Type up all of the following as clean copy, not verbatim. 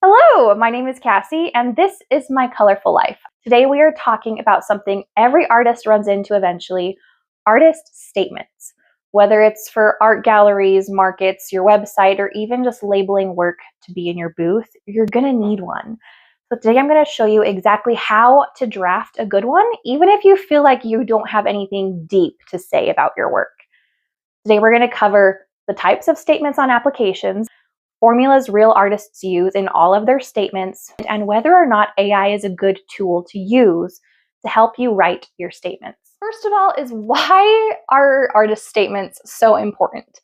Hello, my name is Cassie, and this is My Colorful Life. Today we are talking about something every artist runs into eventually, artist statements. Whether it's for art galleries, markets, your website, or even just labeling work to be in your booth, you're gonna need one. So today I'm gonna show you exactly how to draft a good one, even if you feel like you don't have anything deep to say about your work. Today we're gonna cover the types of statements on applications, formulas real artists use in all of their statements, and whether or not AI is a good tool to use to help you write your statements. First of all is, why are artist statements so important?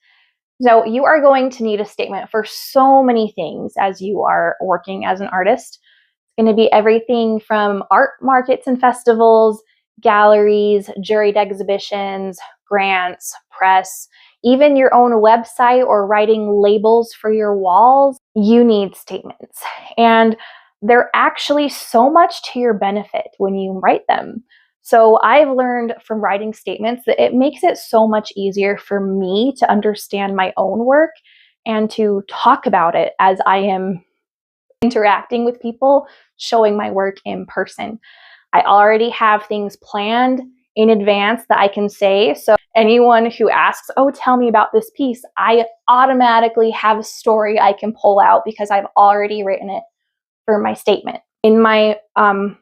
So you are going to need a statement for so many things as you are working as an artist. It's going to be everything from art markets and festivals, galleries, juried exhibitions, grants, press, even your own website or writing labels for your walls. You need statements. And they're actually so much to your benefit when you write them. So I've learned from writing statements that it makes it so much easier for me to understand my own work and to talk about it as I am interacting with people, showing my work in person. I already have things planned in advance that I can say. So anyone who asks, oh, tell me about this piece, I automatically have a story I can pull out because I've already written it for my statement. In my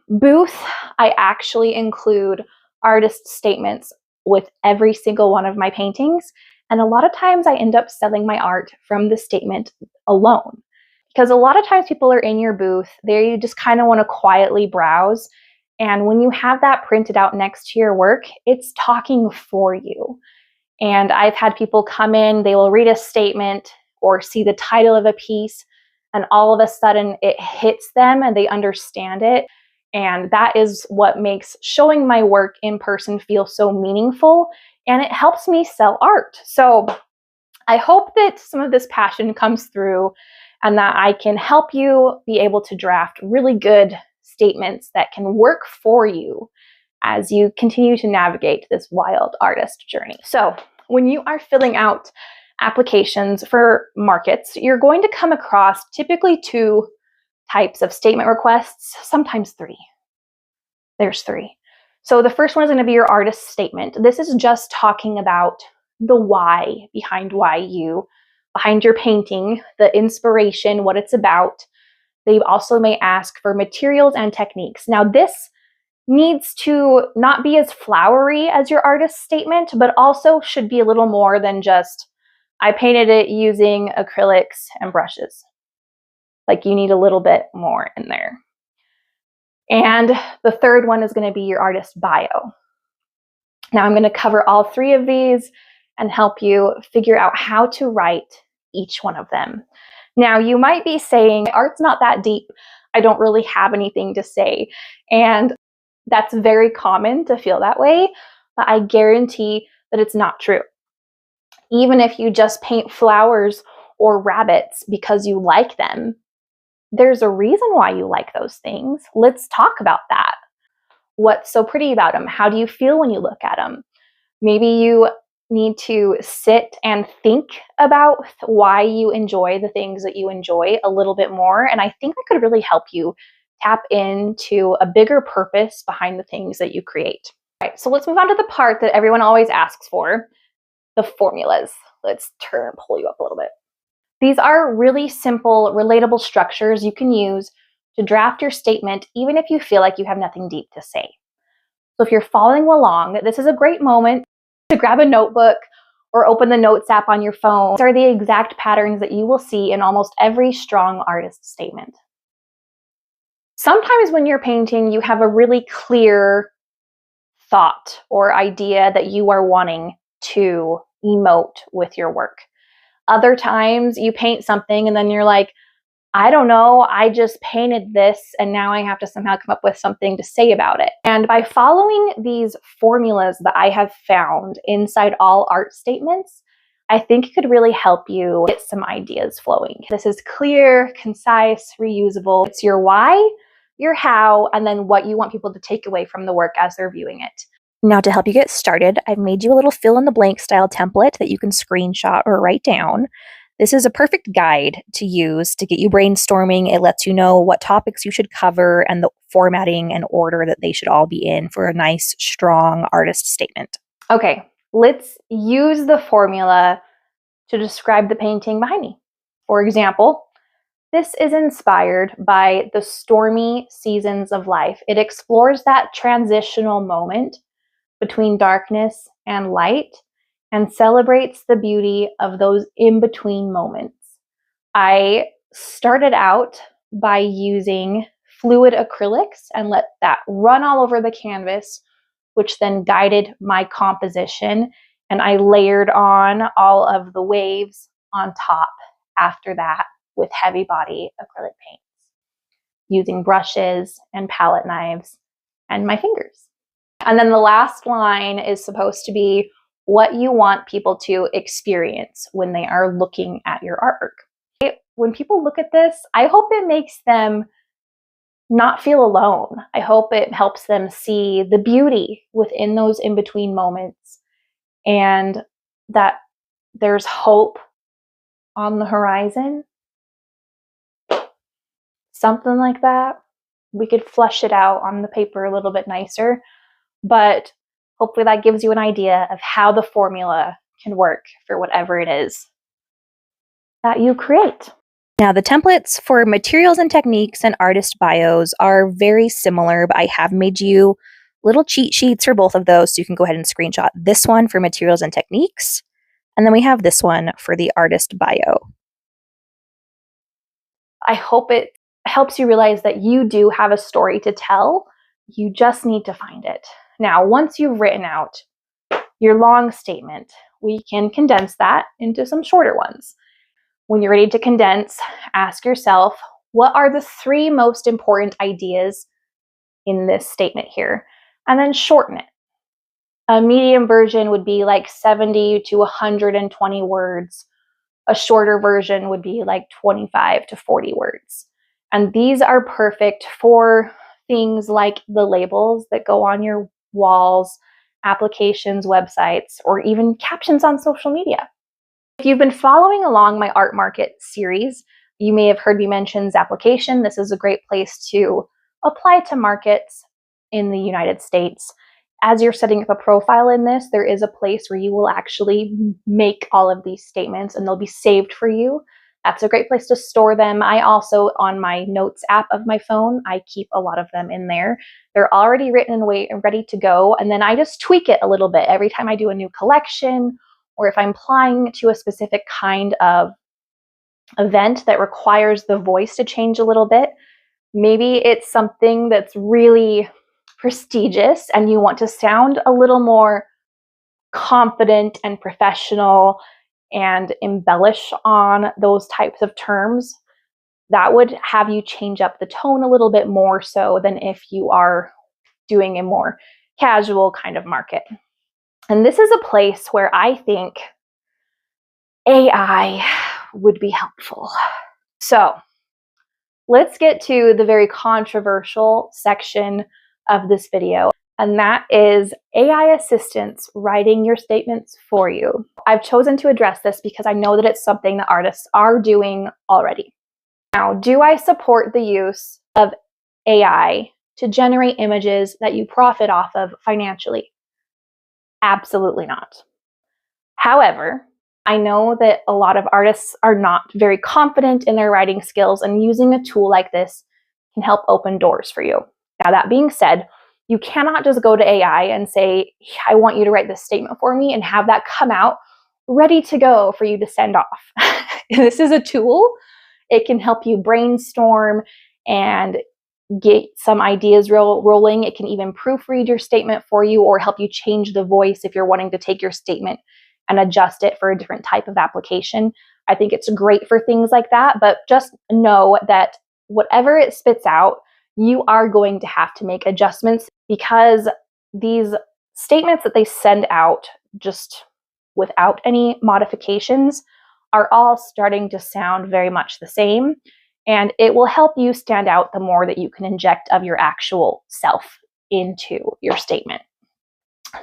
booth, I actually include artist statements with every single one of my paintings. And a lot of times I end up selling my art from the statement alone. Because a lot of times people are in your booth, there you just kind of want to quietly browse. And when you have that printed out next to your work, it's talking for you. And I've had people come in, they will read a statement or see the title of a piece, and all of a sudden it hits them and they understand it. And that is what makes showing my work in person feel so meaningful, and it helps me sell art. So I hope that some of this passion comes through and that I can help you be able to draft really good statements that can work for you as you continue to navigate this wild artist journey. So when you are filling out applications for markets, you're going to come across typically two types of statement requests, sometimes three. There's three. So the first one is going to be your artist statement. This is just talking about the why behind your painting, the inspiration, what it's about. They also may ask for materials and techniques. Now this needs to not be as flowery as your artist statement, but also should be a little more than just, I painted it using acrylics and brushes. Like, you need a little bit more in there. And the third one is going to be your artist bio. Now I'm going to cover all three of these and help you figure out how to write each one of them. Now you might be saying, art's not that deep, I don't really have anything to say. And that's very common to feel that way, but I guarantee that it's not true. Even if you just paint flowers or rabbits because you like them, there's a reason why you like those things. Let's talk about that. What's so pretty about them? How do you feel when you look at them? Maybe you need to sit and think about why you enjoy the things that you enjoy a little bit more. And I think that could really help you tap into a bigger purpose behind the things that you create. All right, so let's move on to the part that everyone always asks for, the formulas. Let's pull you up a little bit. These are really simple, relatable structures you can use to draft your statement, even if you feel like you have nothing deep to say. So if you're following along, this is a great moment to grab a notebook or open the Notes app on your phone. These are the exact patterns that you will see in almost every strong artist statement. Sometimes when you're painting, you have a really clear thought or idea that you are wanting to emote with your work. Other times you paint something and then you're like, I don't know, I just painted this and now I have to somehow come up with something to say about it. And by following these formulas that I have found inside all art statements, I think it could really help you get some ideas flowing. This is clear, concise, reusable. It's your why, your how, and then what you want people to take away from the work as they're viewing it. Now to help you get started, I've made you a little fill in the blank style template that you can screenshot or write down. This is a perfect guide to use to get you brainstorming. It lets you know what topics you should cover and the formatting and order that they should all be in for a nice, strong artist statement. Okay, let's use the formula to describe the painting behind me. For example, this is inspired by the stormy seasons of life. It explores that transitional moment between darkness and light and celebrates the beauty of those in-between moments. I started out by using fluid acrylics and let that run all over the canvas, which then guided my composition. And I layered on all of the waves on top after that with heavy body acrylic paints, using brushes and palette knives and my fingers. And then the last line is supposed to be what you want people to experience when they are looking at your artwork. When people look at this, I hope it makes them not feel alone. I hope it helps them see the beauty within those in-between moments and that there's hope on the horizon. Something like that. We could flesh it out on the paper a little bit nicer, but hopefully that gives you an idea of how the formula can work for whatever it is that you create. Now, the templates for materials and techniques and artist bios are very similar, but I have made you little cheat sheets for both of those, so you can go ahead and screenshot this one for materials and techniques, and then we have this one for the artist bio. I hope it helps you realize that you do have a story to tell. You just need to find it. Now, once you've written out your long statement, we can condense that into some shorter ones. When you're ready to condense, ask yourself, what are the 3 most important ideas in this statement here? And then shorten it. A medium version would be like 70 to 120 words. A shorter version would be like 25 to 40 words. And these are perfect for things like the labels that go on your walls, applications, websites, or even captions on social media. If you've been following along my Art Market series, you may have heard me mention Zapplication. This is a great place to apply to markets in the United States. As you're setting up a profile in this, there is a place where you will actually make all of these statements and they'll be saved for you. That's a great place to store them. I also, on my notes app of my phone, I keep a lot of them in there. They're already written and ready to go. And then I just tweak it a little bit every time I do a new collection, or if I'm applying to a specific kind of event that requires the voice to change a little bit. Maybe it's something that's really prestigious and you want to sound a little more confident and professional and embellish on those types of terms. That would have you change up the tone a little bit more so than if you are doing a more casual kind of market. And this is a place where I think AI would be helpful. So let's get to the very controversial section of this video, and that is AI assistants writing your statements for you. I've chosen to address this because I know that it's something that artists are doing already. Now, do I support the use of AI to generate images that you profit off of financially? Absolutely not. However, I know that a lot of artists are not very confident in their writing skills, and using a tool like this can help open doors for you. Now, that being said, you cannot just go to AI and say, I want you to write this statement for me, and have that come out ready to go for you to send off. This is a tool. It can help you brainstorm and get some ideas rolling. It can even proofread your statement for you or help you change the voice if you're wanting to take your statement and adjust it for a different type of application. I think it's great for things like that, but just know that whatever it spits out, you are going to have to make adjustments, because these statements that they send out just without any modifications are all starting to sound very much the same. And it will help you stand out the more that you can inject of your actual self into your statement.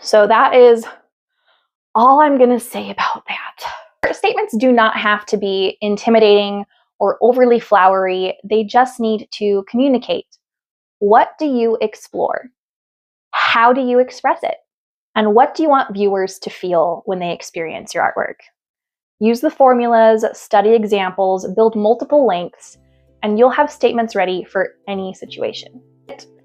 So that is all I'm going to say about that. Art statements do not have to be intimidating or overly flowery. They just need to communicate. What do you explore? How do you express it? And what do you want viewers to feel when they experience your artwork? Use the formulas, study examples, build multiple lengths, and you'll have statements ready for any situation.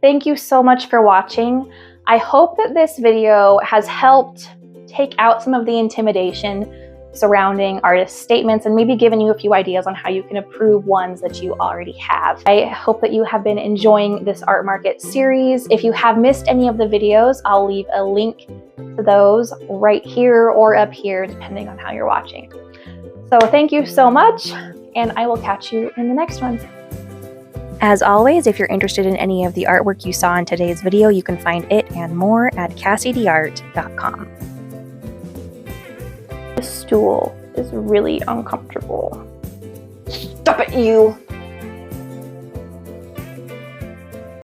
Thank you so much for watching. I hope that this video has helped take out some of the intimidation surrounding artist statements and maybe given you a few ideas on how you can improve ones that you already have. I hope that you have been enjoying this art market series. If you have missed any of the videos, I'll leave a link to those right here or up here, depending on how you're watching. So thank you so much, and I will catch you in the next one. As always, if you're interested in any of the artwork you saw in today's video, you can find it and more at cassiedeart.com. This stool is really uncomfortable. Stop it, you!